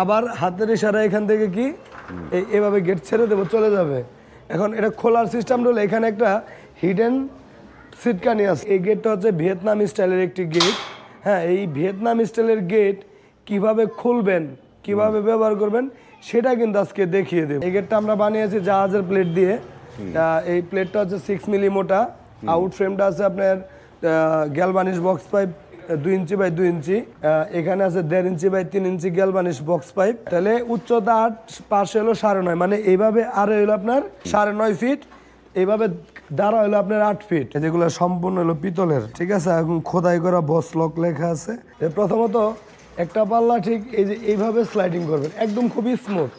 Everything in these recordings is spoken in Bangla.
আবার হাতের ইশারা এখান থেকে কি এভাবে গেট ছেড়ে দেবো, চলে যাবে। এখন এটা খোলার সিস্টেম হলো এখানে একটা হিডেন সিটকানি আছে। এই গেটটা হচ্ছে ভিয়েতনাম স্টাইলের একটি গেট। হ্যাঁ, এই ভিয়েতনাম স্টাইলের গেট কিভাবে খুলবেন, কিভাবে ব্যবহার করবেন সেটা কিন্তু আজকে দেখিয়ে দেব। এই গেটটা আমরা বানিয়েছি জাহাজের প্লেট দিয়ে। এই প্লেটটা হচ্ছে 6 মিলি মোটা। আউট ফ্রেমটা আছে আপনার galvanised box pipe 2 inch by 2 inch. এখানে আছে 1.5 inch by 3 inch galvanised box pipe. তাহলে উচ্চতা 8, পাশে হলো 9.5, মানে এইভাবে আর হলো আপনার 9.5 ফিট। এইভাবে দাঁড়া হলো আপনার 8 ফিট। যেগুলো সম্পূর্ণ হলো পিতলের, ঠিক আছে, এখন খোদাই করা বস লক লেখা আছে। প্রথমত একটা পাল্লা ঠিক এই যে এইভাবে স্লাইডিং করবেন, একদম খুবই স্মুথ।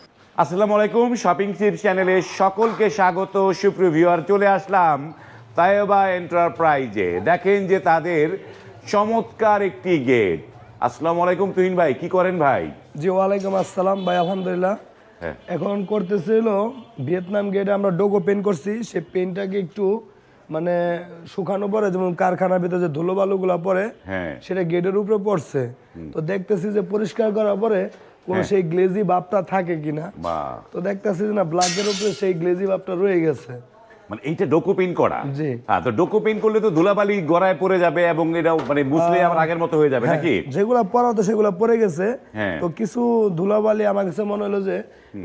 আসসালামু আলাইকুম, শপিং টিপস চ্যানেলে সকলকে স্বাগত। সুপ্রিয় ভিউয়ার, চলে আসলাম তায়েবা এন্টারপ্রাইজে। দেখেন যে তাদের চমৎকার একটি গেট। আসসালামু আলাইকুম তুহিন ভাই, কি করেন ভাই? জি, ওয়ালাইকুম আসসালাম ভাই, আলহামদুলিল্লাহ। এখন করতেছিল ভিয়েতনাম গেটে আমরা ডোগো পেন্ট করছি। সেই পেন্টটাকে একটু মানে শুকানো পরে, যেমন কারখানার ভিতরে যে ধুলো বালুগুলো পরে সেটা গেটের উপরে পড়ছে। তো দেখতেছি যে পরিষ্কার করার পরে কোনো সেই গ্লেজি ভাবটা থাকে কিনা। তো দেখতেছি যে না, ব্ল্যাকের উপরে সেই গ্লেজি ভাবটা রয়ে গেছে। মানে এইটা ডোকো পেইন্ট করা? জি। হ্যাঁ, তো ডোকো পেইন্ট করলে তো ধুলাবালি গড়ায় পড়ে যাবে এবং এটা মানে মুছলে আবার আগের মতো হয়ে যাবে নাকি? যেগুলা পড়া তো সেগুলা পড়ে গেছে। তো কিছু ধুলাবালি আমার কাছে মনে হলো যে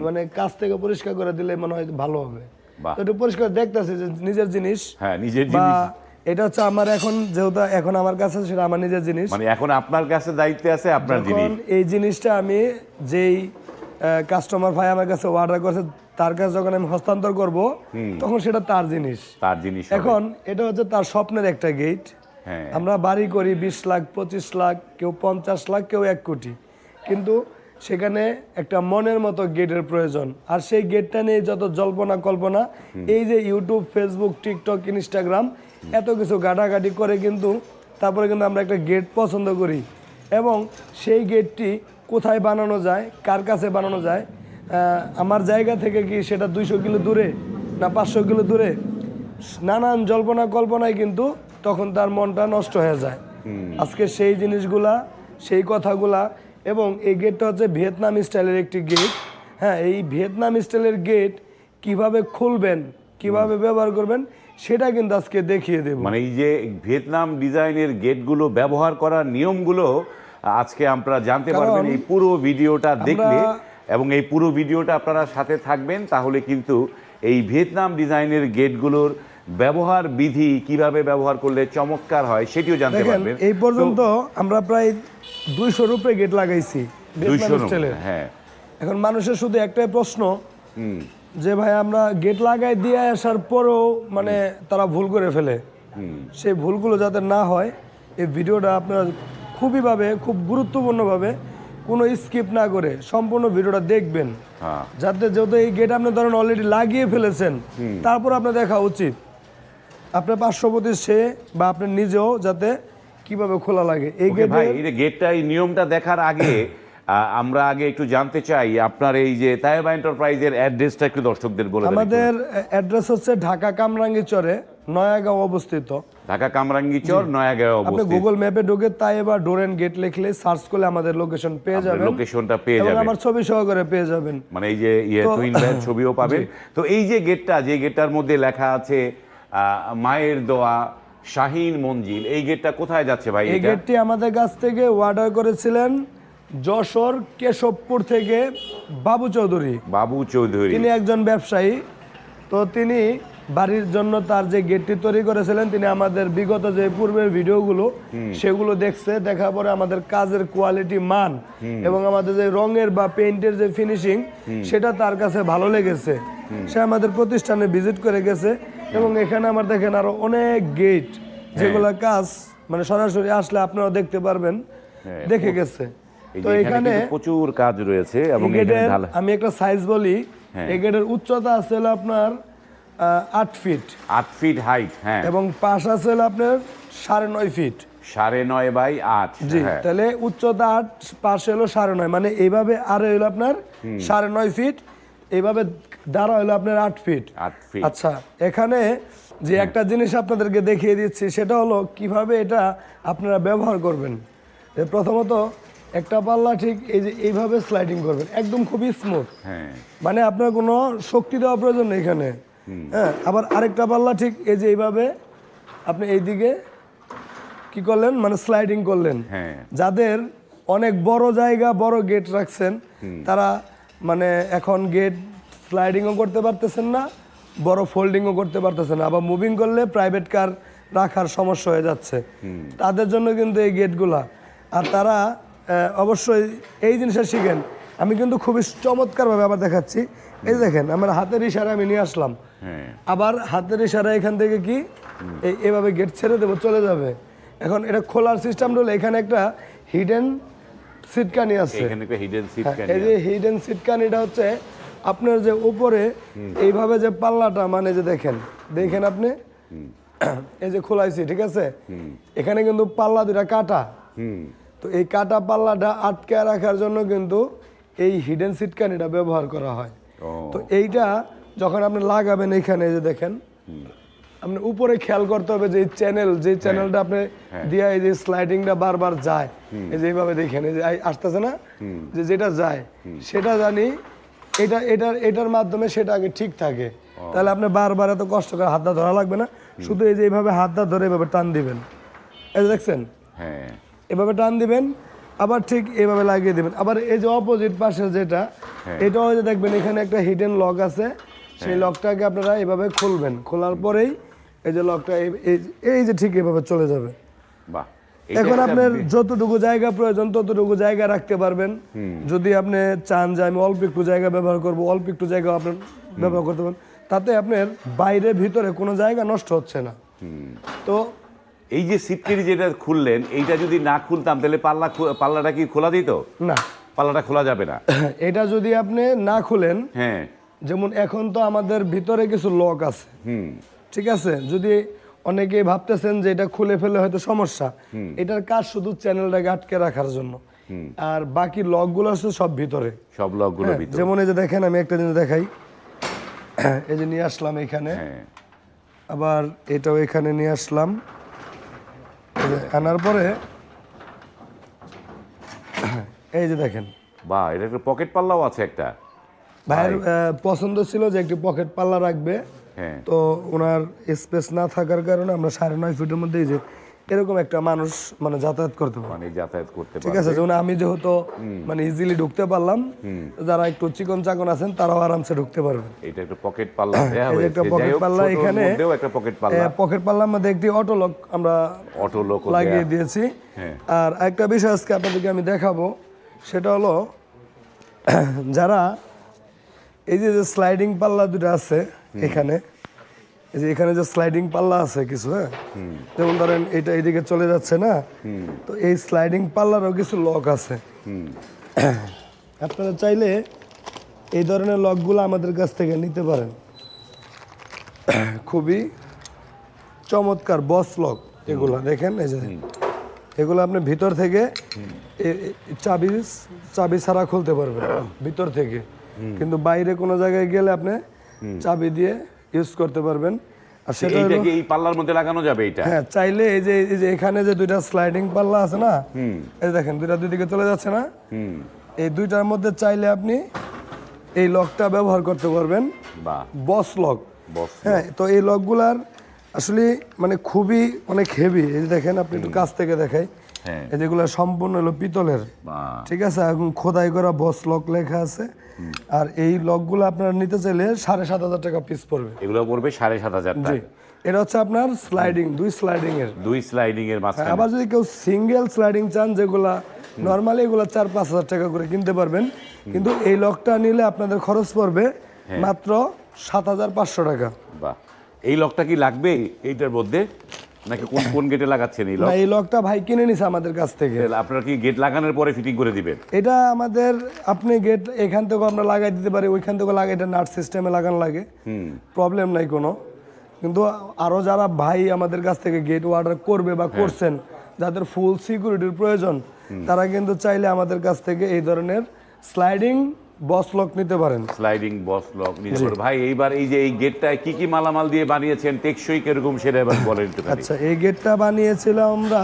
মানে কাছ থেকে পরিষ্কার করে দিলে মনে হয় ভালো হবে। তো একটু পরিষ্কার দেখতেছি যে নিজের জিনিস। হ্যাঁ, নিজের জিনিস। এটা হচ্ছে আমার এখন, যেহেতু এখন আমার কাছে সেটা আমার নিজের জিনিস, মানে এখন আপনার কাছে দায়িত্বে আছে আপনার জিনিস। এই জিনিসটা আমি যেই কাস্টমার ভাই আমার কাছে অর্ডার করছে তার কাছে যখন আমি হস্তান্তর করব তখন সেটা তার জিনিস। এখন এটা হচ্ছে তার স্বপ্নের একটা গেট। আমরা বাড়ি করি 20 লাখ, 25 লাখ, কেউ 50 লাখ, কেউ 1 কোটি, কিন্তু সেখানে একটা মনের মতো গেটের প্রয়োজন। আর সেই গেটটা নিয়ে যত জল্পনা কল্পনা, এই যে ইউটিউব, ফেসবুক, টিকটক, ইনস্টাগ্রাম এত কিছু গাটাগাটি করে কিন্তু তারপরে কিন্তু আমরা একটা গেট পছন্দ করি। এবং সেই গেটটি কোথায় বানানো যায়, কার কাছে বানানো যায়, আমার জায়গা থেকে কি সেটা 200 কিলো দূরে না 500 কিলো দূরে, নানান জল্পনা কল্পনায় কিন্তু তখন তার মনটা নষ্ট হয়ে যায়। আজকে সেই জিনিসগুলা, সেই কথাগুলা। এবং এই গেটটা হচ্ছে ভিয়েতনাম স্টাইলের একটি গেট। হ্যাঁ, এই ভিয়েতনাম স্টাইলের গেট কিভাবে খুলবেন, কিভাবে ব্যবহার করবেন সেটা কিন্তু আজকে দেখিয়ে দেব। মানে এই যে ভিয়েতনাম ডিজাইনের গেটগুলো ব্যবহার করার নিয়মগুলো আজকে আপনারা জানতে পারবেন এই পুরো ভিডিওটা দেখলে। এবং এই পুরো ভিডিওটা আপনারা সাথে থাকবেন, তাহলে কিন্তু এই ভিয়েতনাম ডিজাইনের গেটগুলোর ব্যবহার বিধি, কিভাবে ব্যবহার করলে চমৎকার হয় সেটিও জানতে পারবেন। এই পর্যন্ত আমরা প্রায় 200 রুপে গেট লাগাইছি ভিয়েতনাম স্টাইলের। হ্যাঁ, এখন মানুষের শুধু একটাই প্রশ্ন যে ভাই আমরা গেট লাগাই দিয়ে আসার পরেও মানে তারা ভুল করে ফেলে। সেই ভুলগুলো যাতে না হয়, এই ভিডিওটা আপনারা খুব গুরুত্বপূর্ণভাবে কোনো স্কিপ না করে সম্পূর্ণ ভিডিওটা দেখবেন, যাতে যেহেতু এই গেট আপনি ধরেন অলরেডি লাগিয়ে ফেলেছেন, তারপর আপনার দেখা উচিত আপনার পার্শ্ববর্তী সে বা আপনি নিজেও যাতে কিভাবে খোলা লাগে এই গেটটা। এই নিয়মটা দেখার আগে আমরা আগে একটু জানতে চাই আপনার এই যে তায়েবা এন্টারপ্রাইজের অ্যাড্রেসটা একটু দর্শকদের বলে দেন। আমাদের অ্যাড্রেস হচ্ছে ঢাকা কামরাঙ্গীরচরে নয়াগাঁও অবস্থিত। ঢাকা কামরাঙ্গীরচর নয়াগাঁও অবস্থিত। আপনি গুগল ম্যাপে ঢুকে তায়েবা ডোর এন্ড গেট লিখলে সার্চ করলে আমাদের লোকেশন পেয়ে যাবেন। লোকেশনটা পেয়ে যাবেন, আমার ছবি সহকারে পেয়ে যাবেন। মানে এই যে টুইন ভাইয়ের ছবিও পাবেন। তো এই যে গেটটা, যে গেটটার মধ্যে লেখা আছে মায়ের দোয়া শাহীন মঞ্জিল, এই গেটটা কোথায় যাচ্ছে ভাই? এই গেটটি আমাদের কাছ থেকে অর্ডার করেছিলেন যশোর কেশবপুর থেকে বাবু চৌধুরী। তিনি একজন ব্যবসায়ী। তো তিনি বাড়ির জন্য তার যে গেটটি তৈরি করেছিলেন, তিনি আমাদের বিগত যে পূর্বের ভিডিওগুলো সেগুলো দেখছে, দেখার পরে আমাদের কাজের কোয়ালিটি, মান এবং আমাদের যে রঙের বা পেইন্টের যে ফিনিশিং সেটা তার কাছে ভালো লেগেছে। সে আমাদের প্রতিষ্ঠানে ভিজিট করে গেছে এবং এখানে আমার দেখেন আরো অনেক গেট, যেগুলো কাজ মানে সরাসরি আসলে আপনারা দেখতে পারবেন, দেখে গেছে। তো এখানে প্রচুর কাজ রয়েছে। এবং আমি একটা সাইজ বলি, এই গেটের উচ্চতা আছে আপনার 8 ফিট, 8 ফিট হাইট। হ্যাঁ, এবং পাশ আছে আপনার 9.5 ফিট, 9.5 বাই 8। জি, তাহলে উচ্চতা 8, পাশে হলো 9.5, মানে এইভাবে আর হলো আপনার 9.5 ফিট, এইভাবে দাঁড়া হলো আপনার 8 ফিট। আচ্ছা, এখানে যে একটা জিনিস আপনাদেরকে দেখিয়ে দিচ্ছি, সেটা হলো কিভাবে এটা আপনারা ব্যবহার করবেন। প্রথমত একটা পাল্লা ঠিক এই যে এইভাবে স্লাইডিং করবেন, একদম খুবই স্মুথ। হ্যাঁ, মানে আপনার কোনো শক্তি দেওয়া প্রয়োজন নেই এখানে। হ্যাঁ, আবার আরেকটা পাল্লা ঠিক এই যে এইভাবে আপনি এইদিকে কি করলেন, মানে স্লাইডিং করলেন। হ্যাঁ, যাদের অনেক বড় জায়গা, বড় গেট রাখছেন, তারা মানে এখন গেট স্লাইডিংও করতে পারতেছেন না, বড় ফোল্ডিংও করতে পারতেছেন না, আবার মুভিং করলে প্রাইভেট কার রাখার সমস্যা হয়ে যাচ্ছে, তাদের জন্য কিন্তু এই গেটগুলা। আর তারা অবশ্যই এই জিনিসটা শিখেন। আমি কিন্তু খুবই চমৎকারভাবে আবার দেখাচ্ছি। এই দেখেন, আমার হাতের ইশারা আমি নিয়ে আসলাম, আবার হাতের ইশারা এখান থেকে কি এইভাবে গেট ছেড়ে দেবো, চলে যাবে। এখন এটা খোলার সিস্টেম হলো এখানে একটা হিডেন সিটকানি আছে। এখানে একটা হিডেন সিটকানি। এই যে হিডেন সিটকানিটা হচ্ছে আপনার যে উপরে এইভাবে যে পাল্লাটা, মানে যে দেখেন আপনি এই যে খোলাইছি, ঠিক আছে, এখানে কিন্তু পাল্লা দুটা কাটা। তো এই কাটা পাল্লাটা আটকে রাখার জন্য কিন্তু এই হিডেন সিটকানিটা ব্যবহার করা হয়। তো এইটা যখন আপনি লাগাবেন এখানে, যে দেখেন আপনি উপরে খেয়াল করতে হবে যে চ্যানেলটা আপনি দিয়ে এই যে স্লাইডিংটা বারবার যায়, এই যে এইভাবে দেখেন, এই যে আসতেছে না, যে যেটা যায় সেটা জানি এটার মাধ্যমে সেটা আগে ঠিক থাকে। তাহলে আপনি বারবার এত কষ্ট করে হাতটা ধরা লাগবে না, শুধু এই যে এইভাবে হাতটা ধরে এইভাবে টান দিবেন, এই যে দেখছেন, হ্যাঁ, এভাবে টান দিবেন, আবার ঠিক এইভাবে লাগিয়ে দিবেন। আবার এই যে অপোজিট পাশে যেটা, এটাও যে দেখবেন এখানে একটা হিডেন লক আছে, সেই লকটাকে আপনারা এভাবে খুলবেন, খোলার পরেই এই যে লকটা এই যে ঠিক এভাবে চলে যাবে। বাহ, এখন আপনার যতটুকু জায়গা প্রয়োজন ততটুকু জায়গা রাখতে পারবেন। যদি আপনি চান যে আমি অল্প একটু জায়গা ব্যবহার করব, অল্প একটু জায়গা আপনার ব্যবহার করতে পারেন, তাতে আপনার বাইরে ভিতরে কোনো জায়গা নষ্ট হচ্ছে না। তো এই যে সিটকানি যেটা খুললেন, এইটা যদি না খুলতাম তাহলে পাল্লাটা কি খোলা দিত? না, পাল্লাটা খোলা যাবে না। এটা যদি আপনি না খুলেন, হ্যাঁ, যেমন এখন তো আমাদের ভিতরে কিছু লক আছে, ঠিক আছে, যদি অনেকেই ভাবতেছেন যে এটা খুলে ফেলে হয়তো সমস্যা, এটার কাজ শুধু চ্যানেলটাকে আটকে রাখার জন্য, আর বাকি লকগুলো আছে সব ভিতরে, সব লকগুলো ভিতরে। যেমন এই যে দেখেন, আমি একটা জিনিস দেখাই, এই যে নিয়ে আসলাম এখানে, আবার এটাও এখানে নিয়ে আসলাম, আনার পরে এই যে দেখেন, বাহ, এটা একটা পকেট পাল্লাও আছে একটা। ভাইয়ের পছন্দ ছিল যে একটি পকেট পাল্লা রাখবে, তো ওনার স্পেস না থাকার কারণে আমরা 9.5 ফিটের মধ্যে এই যে এরকম একটা মানুষ মানে যাতায়াত করতে পারে, মানে যাতায়াত করতে পারে, ঠিক আছে। যেমন আমি যেহেতু মানে ইজিলি ঢুকতে পারলাম, যারা একটু চিকন চাকন আছেন তারাও আরামসে ঢুকতে পারবেন। এটা একটা পকেট পাল্লা, এই যে একটা পকেট পাল্লা, এখানে একটা পকেট পাল্লা, পকেট পাল্লার মধ্যে একটি অটো লক আমরা লাগিয়ে দিয়েছি। আর একটা বিষয় আজকে আপনাদেরকে আমি দেখাবো, সেটা হলো যারা এই যে স্লাইডিং পাল্লা দুটো আছে এখানে, এই যে এখানে যে স্লাইডিং পাল্লা আছে কিছু, হ্যাঁ, যেমন ধরেন এটা এইদিকে চলে যাচ্ছে না, তো এই স্লাইডিং পাল্লারও কিছু লক আছে। আপনারা চাইলে এই ধরনের লকগুলো আমাদের কাছ থেকে নিতে পারেন, খুবই চমৎকার বস লক এগুলা। দেখেন এই যে এগুলো আপনি ভিতর থেকে চাবি ছাড়া খুলতে পারবেন ভিতর থেকে, কিন্তু বাইরে কোনো জায়গায় গেলে আপনি চাবি দিয়ে ইউজ করতে পারবেন। আর সেটা এই পাল্লার মধ্যে লাগানো যাবে এটা, হ্যাঁ, চাইলে এই যে এখানে যে দুইটা স্লাইডিং পাল্লা আছে না, এই দেখেন দুইটা দুই দিকে চলে যাচ্ছে না, এই দুইটার মধ্যে চাইলে আপনি এই লকটা ব্যবহার করতে পারবেন, বস লক। হ্যাঁ, তো এই লকগুলার আসলে মানে খুবই অনেক হেভি। এই দেখেন, আপনি একটু কাছ থেকে দেখাই, এই যেগুলো সম্পূর্ণ হলো পিতলের, ঠিক আছে, এখন খোদাই করা বস লক লেখা আছে। আর এই লকগুলো আপনারা নিতে চাইলে 7,500 টাকা পিস পড়বে। এগুলো পড়বে 7,500 টাকা। এটা হচ্ছে আপনার স্লাইডিং, দুই স্লাইডিং এর মাঝখানে। আবার যদি কেউ সিঙ্গেল স্লাইডিং চান, যেগুলা নরমালি এগুলো 4-5 হাজার টাকা করে কিনতে পারবেন, কিন্তু এই লকটা নিলে আপনাদের খরচ পড়বে মাত্র 7,500 টাকা। বাহ, এই লকটা কি লাগবে এইটার মধ্যে, নাকি কোন গেটে লাগাচ্ছেন এই লক? এই লকটা ভাই কিনে নিছে আমাদের কাছ থেকে। আপনারা কি গেট লাগানোর পরে ফিটিং করে দিবেন? এটা আমাদের, আপনি গেট এখান থেকে আমরা লাগাই দিতে পারি, ওইখান থেকে লাগাই, এটা নাট সিস্টেমে লাগানো লাগে, প্রবলেম নাই কোনো। কিন্তু আরো যারা ভাই আমাদের কাছ থেকে গেট অর্ডার করবে বা করছেন, যাদের ফুল সিকিউরিটির প্রয়োজন, তারা কিন্তু চাইলে আমাদের কাছ থেকে এই ধরনের স্লাইডিং বস লক নিতে পারেন। স্লাইডিং বস লক নিতে পারেন। ভাই, এইবার এই যে এই গেটটা কি কি মালামাল দিয়ে বানিয়েছেন, টেকসই কিরকম সেটা এবার বলেন একটু। আচ্ছা, এই গেটটা বানিয়েছিলাম আমরা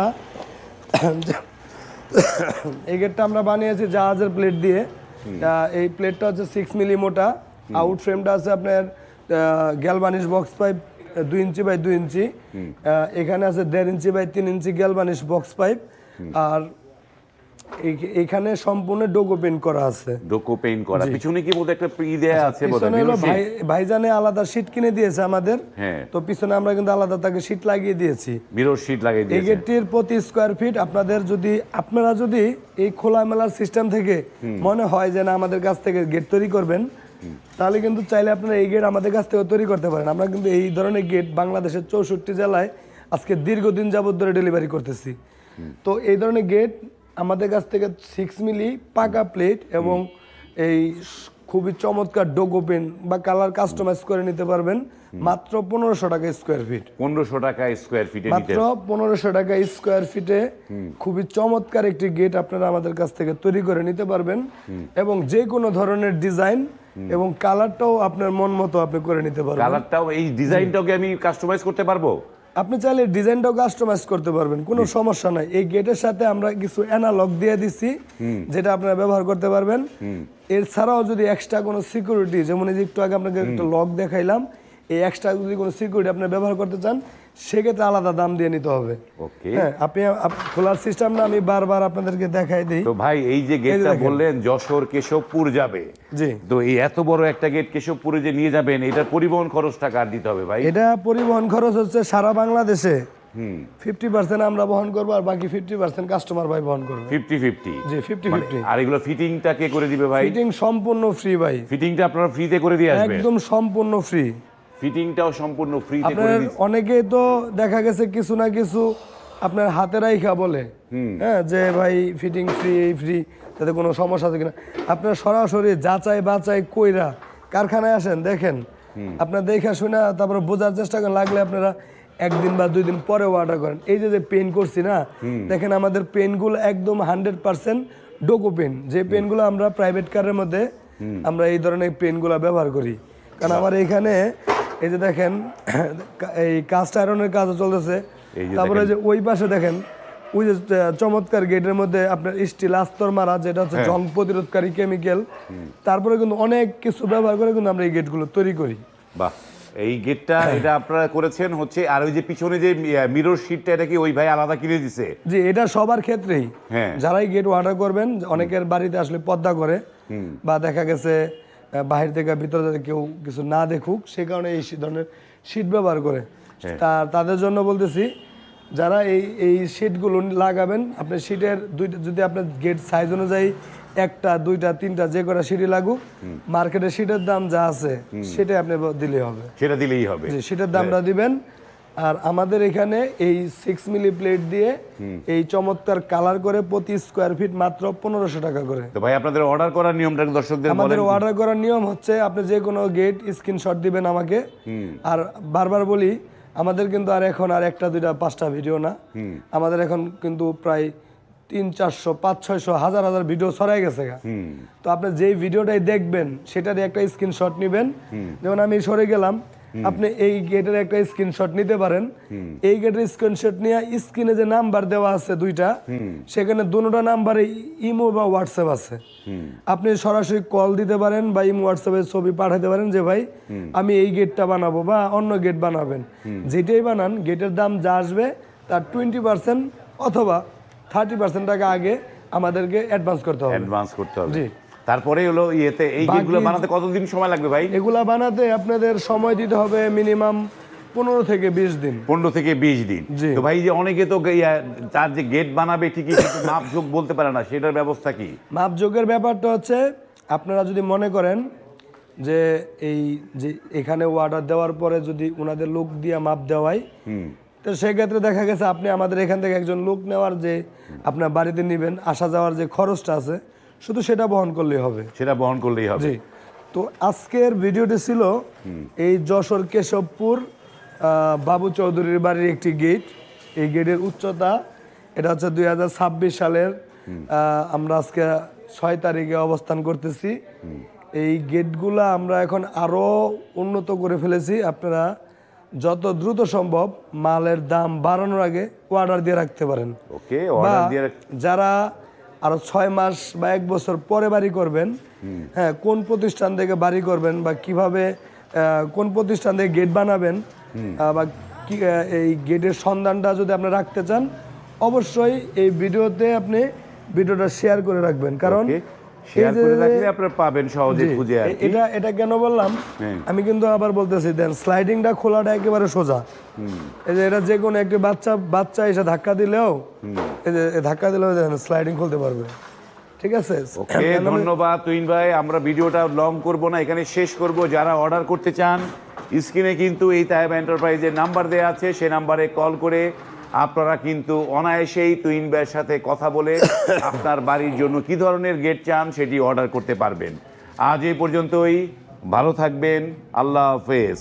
এই গেটটা আমরা বানিয়েছি জাহাজের প্লেট দিয়ে। এই প্লেটটা হচ্ছে 6 মিলি মোটা। আউট ফ্রেমটা আছে আপনার galvanised box pipe 2 inch by 2 inch. এখানে আছে 1.5 inch by 3 inch galvanised box pipe. আর এখানে সম্পূর্ণ ডোকো পেইন্ট করা আছে। ডোকো পেইন্ট করা, পিছনে কি বলতে একটা প্রি দেয়া আছে পিছনে হলো ভাইজানে আলাদা শীট কিনে দিয়েছে আমাদের। তো পিছনে আমরা কিন্তু আলাদা তাকে শীট লাগিয়ে দিয়েছি, মিরর শীট লাগিয়ে দিয়েছি। এই গেটটির প্রতি স্কয়ার ফিট আপনারা যদি এই খোলামেলার সিস্টেম থেকে মনে হয় যে না আমাদের কাছ থেকে গেট তৈরি করবেন, তাহলে কিন্তু চাইলে আপনারা এই গেট আমাদের কাছ থেকে তৈরি করতে পারেন। আমরা কিন্তু এই ধরনের গেট বাংলাদেশের 64 জেলায় আজকে দীর্ঘদিন যাবত ধরে ডেলিভারি করতেছি। তো এই ধরনের গেট আমাদের কাছ থেকে 6 মিলি পাকা প্লেট এবং এই খুবই চমৎকার ডোগো পেন বা কালার কাস্টমাইজ করে নিতে পারবেন মাত্র 1500 টাকা স্কয়ার ফিট। 1500 টাকা স্কয়ার ফিটে মাত্র 1500 টাকা স্কয়ার ফিটে খুবই চমৎকার একটি গেট আপনারা আমাদের কাছ থেকে তৈরি করে নিতে পারবেন এবং যে কোনো ধরনের ডিজাইন এবং কালারটাও আপনার মন মতো আপনি করে নিতে পারবেন। কালারটাও এই ডিজাইনটাকে আমি কাস্টমাইজ করতে পারবো? আপনি চাইলে ডিজাইনটাও কাস্টমাইজ করতে পারবেন, কোনো সমস্যা নাই। এই গেটের সাথে আমরা কিছু অ্যানালগ দিয়ে দিচ্ছি যেটা আপনারা ব্যবহার করতে পারবেন। এছাড়াও যদি এক্সট্রা কোনো সিকিউরিটি, যেমন এই যে একটু আগে আপনাকে একটা লক দেখাইলাম, এই এক্সট্রা যদি কোনো সিকিউরিটি আপনি ব্যবহার করতে চান সেক্ষেত্রে আলাদা দাম দিয়ে নিতে হবে। হ্যাঁ, আপনি খোলার সিস্টেমটা আমি বারবার আপনাদেরকে দেখাই দিই। তো ভাই এই যে গেটটা বললেন যশোর কেশবপুর যাবে, জি, তো এই এত বড় একটা গেট কেশবপুরে যে নিয়ে যাবেন, এটার পরিবহন খরচটা কার দিতে হবে ভাই? এটা পরিবহন খরচ হচ্ছে সারা বাংলাদেশে 50% আমরা বহন করবো আর বাকি 50% কাস্টমার ভাই বহন করবে। 50-50? জি, 50-50। আর এগুলো ফিটিংটা কে করে দিবে ভাই? ফিটিং সম্পূর্ণ ফ্রি ভাই। ফিটিংটা আপনারা ফ্রিতে করে দিয়ে আসবেন? একদম সম্পূর্ণ ফ্রি। ফিটিংটাও সম্পূর্ণ ফ্রিতে করে দিচ্ছেন? অনেকেই তো দেখা গেছে কিছু না কিছু আপনার হাতে রাইখা বলে, হ্যাঁ, যে ভাই ফিটিং ফ্রি, এই ফ্রি, তাতে কোনো সমস্যা আছে কিনা। আপনারা সরাসরি যাচাই বাছাই কইরা কারখানায় আসেন, দেখেন, আপনার দেখা শুনে তারপরে বোঝার চেষ্টা করেন, লাগলে আপনারা 1 দিন বা 2 দিন পরে অর্ডার করেন। এই যে পেন করছি না, দেখেন আমাদের পেনগুলো একদম 100% ডোকো পেন। যে পেনগুলো আমরা প্রাইভেট কারের মধ্যে আমরা এই ধরনের পেনগুলো ব্যবহার করি। কারণ আমার এখানে এই যে দেখেন এই কাস্ট আয়রনের কাজও চলতেছে। তারপরে যে ওই পাশে দেখেন ওই যে চমৎকার গেটের মধ্যে আপনার স্টিল আস্তর মারা, যেটা হচ্ছে জং প্রতিরোধকারী কেমিক্যাল। তারপরে কিন্তু অনেক কিছু ব্যবহার করে কিন্তু আমরা এই গেটগুলো তৈরি করি। বাহ, এই গেটটা এটা আপনারা করেছেন হচ্ছে। আর ওই যে পিছনে যে মিরর শীটটা, এটা কি ওই ভাই আলাদা কিনে দিছে? জি, এটা সবার ক্ষেত্রেই, যারাই গেট অর্ডার করবেন, অনেকের বাড়িতে আসলে পর্দা করে বা দেখা গেছে বাহির থেকে ভিতরে যাতে কেউ কিছু না দেখুক, সে কারণে এই ধরনের শীট ব্যবহার করে। তাদের জন্য বলতেছি, যারা এই শীটগুলো লাগাবেন, আপনার শীটের যদি আপনার গেট সাইজ অনুযায়ী 1টা 2টা 3টা যে কটা শীটই লাগুক, মার্কেটে শীটের দাম যা আছে সেটাই আপনি দিলেই হবে। সেটা দিলেই হবে, জি, শীটের দামটা দিবেন। আর আমাদের এখানে এই 6 মিলি প্লেট দিয়ে এই চমৎকার কালার করে প্রতি স্কয়ার ফিট মাত্র 1500 টাকা করে। তো ভাই আপনাদের অর্ডার করার নিয়মটা দর্শকদের বলেন। আমাদের অর্ডার করার নিয়ম হচ্ছে, আপনি যে কোনো গেট স্ক্রিনশট দিবেন আমাকে। আর বারবার বলি, আমাদের কিন্তু আর এখন আর 1টা 2টা 5টা ভিডিও না, আমাদের এখন কিন্তু প্রায় 300-400 500-600 হাজার ভিডিও ছড়াই গেছে। তো আপনি যেই ভিডিওটাই দেখবেন সেটারই একটা স্ক্রিনশট নেবেন। যেমন আমি সরে গেলাম, আপনি এই গেটের একটা স্ক্রিনশট নিতে পারেন। এই গেটের স্ক্রিনশট নিয়ে স্ক্রিনে যে নাম্বার দেওয়া আছে 2টা, সেখানে দুটোটা নাম্বারে ইমো বা হোয়াটসঅ্যাপ আছে। আপনি সরাসরি কল দিতে পারেন বা ইমো হোয়াটসঅ্যাপে ছবি পাঠাতে পারেন যে ভাই আমি এই গেটটা বানাবো বা অন্য গেট বানাবেন। যেটাই বানান, গেটের দাম যা আসবে তার 20% অথবা 30% টাকা আগে আমাদেরকে অ্যাডভান্স করতে হবে। জি, তারপরে হলো ইয়েতে এই গেটগুলো বানাতে কতদিন সময় লাগবে ভাই? এগুলা বানাতে আপনাদের সময় দিতে হবে মিনিমাম 15 থেকে 20 দিন। 15 থেকে 20 দিন। তো ভাই যে অনেকে তো তার যে গেট বানাবে ঠিকই, কিন্তু মাপযোগ বলতে পারে না, সেটার ব্যবস্থা কি? মাপযোগের ব্যাপারটা হচ্ছে, আপনারা যদি মনে করেন যে এই যে এখানে অর্ডার দেওয়ার পরে যদি ওনাদের লোক দিয়ে মাপ দেওয়াই, তো সেক্ষেত্রে দেখা গেছে আপনি আমাদের এখান থেকে একজন লোক নেওয়ার যে আপনার বাড়িতে নেবেন, আসা যাওয়ার যে খরচটা আছে শুধু সেটা বহন করলেই হবে। সেটা বহন করলেই হবে। জি, তো আজকের ভিডিওটি ছিল এই যশোর কেশবপুর বাবু চৌধুরীর বাড়ির একটি গেট। এই গেটের উচ্চতা এটা হচ্ছে 2026 সালের আমরা আজকে 6 তারিখে অবস্থান করতেছি। এই গেটগুলা আমরা এখন আরো উন্নত করে ফেলেছি। আপনারা যত দ্রুত সম্ভব মালের দাম বাড়ানোর আগে অর্ডার দিয়ে রাখতে পারেন। ওকে, বা অর্ডার দিয়ে যারা আরো 6 মাস বা 1 বছর পরে বাড়ি করবেন, হ্যাঁ, কোন প্রতিষ্ঠান থেকে বাড়ি করবেন বা কিভাবে কোন প্রতিষ্ঠান থেকে গেট বানাবেন বা কি এই গেটের সন্ধানটা যদি আপনি রাখতে চান, অবশ্যই এই ভিডিওতে আপনি ভিডিওটা শেয়ার করে রাখবেন। কারণ শেয়ার করে রাখলে আপনারা পাবেন সহজে খুঁজে। আর এটা কেন বললাম, আমি কিন্তু আবার বলতেছি, দেন স্লাইডিংটা খোলাটা একেবারে সোজা। এই যে এটা যে কোনো একটি বাচ্চা এসে ধাক্কা দিলেও, এই যে ধাক্কা দিলেও স্লাইডিং খুলতে পারবে। ঠিক আছে, ওকে, ধন্যবাদ তুহিন ভাই। আমরা ভিডিওটা লং করব না, এখানে শেষ করব। যারা অর্ডার করতে চান, স্ক্রিনে কিন্তু এই তায়েব এন্টারপ্রাইজের নাম্বার দেওয়া আছে, সেই নাম্বারে কল করে আপনারা কিন্তু অনায়াসেই তুহিন ভাইয়ের সাথে কথা বলে আপনার বাড়ির জন্য কি ধরনের গেট চান সেটি অর্ডার করতে পারবেন। আজ এই পর্যন্তই, ভালো থাকবেন, আল্লাহ হাফেজ।